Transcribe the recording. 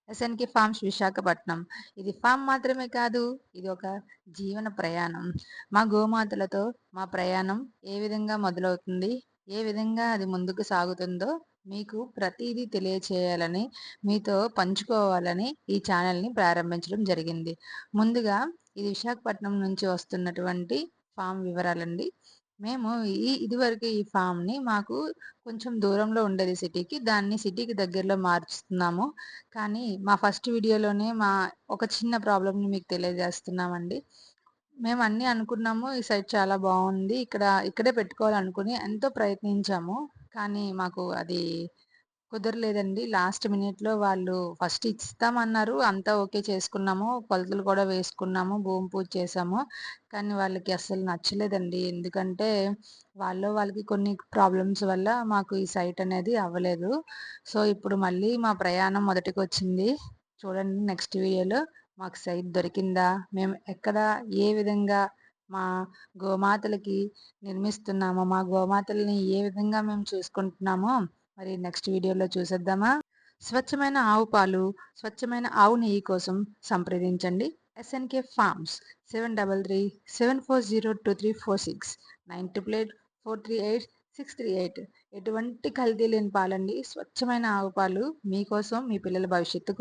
SNK forms Visakhapatnam. ఇది form మాత్రమే కాదు, ఇది ఒక జీవన ప్రయాణం. మా గోమాతలతో మా ప్రయాణం ఏ విధంగా మొదలవుతుంది, ఏ విధంగా అది ముందుకు సాగుతుందో మీకు ప్రతీదీ తెలియచేయాలని, మీతో పంచుకోవాలని ఈ ఛానల్‌ని ప్రారంభించడం జరిగింది. ముందుగా ఇది విశాఖపట్నం నుంచి వస్తున్నటువంటి ఫార్మ్ వివరాలండి. మేము ఇదివరకు ఈ ఫార్మ్‌ని మాకు కొంచెం దూరంలో ఉండేది సిటీకి. దాన్ని సిటీకి దగ్గరలో మార్చుతున్నాము. కానీ మా ఫస్ట్ వీడియోలోనే ఒక చిన్న ప్రాబ్లమ్‌ని మీకు తెలియజేస్తున్నామండి. మేము అన్నీ అనుకున్నాము. ఈ సైట్ చాలా బావుంది. ఇక్కడే పెట్టుకోవాలనుకుని ఎంతో ప్రయత్నించాము. కానీ మాకు అది కుదరలేదండి. లాస్ట్ మినిట్‌లో వాళ్ళు ఫస్ట్ ఇస్తామన్నారు. అంతా ఓకే చేసుకున్నాము. కొలతలు కూడా వేసుకున్నాము. భూమి పూజ చేశాము. కానీ వాళ్ళకి అస్సలు నచ్చలేదండి. ఎందుకంటే వాళ్ళకి కొన్ని ప్రాబ్లమ్స్ వల్ల మాకు ఈ సైట్ అనేది అవ్వలేదు. సో, ఇప్పుడు మళ్ళీ మా ప్రయాణం మొదటికొచ్చింది. చూడండి నెక్స్ట్ వీడియోలో మాకు సైట్ దొరికిందా? మేము ఎక్కడ, ఏ విధంగా మా గోమాతలకి నిర్మిస్తున్నామో, మా గోమాతల్ని ఏ విధంగా మేము చూసుకుంటున్నామో మరి నెక్స్ట్ వీడియోలో చూసేద్దామా? స్వచ్ఛమైన ఆవు పాలు, స్వచ్ఛమైన ఆవు నెయ్యి కోసం సంప్రదించండి. ఎస్ఎన్‌కే ఫార్మ్స్ 7337402346 988438 ఎటువంటి కల్తీ లేని పాలండి. స్వచ్ఛమైన ఆవు పాలు మీకోసం, మీ పిల్లల భవిష్యత్తు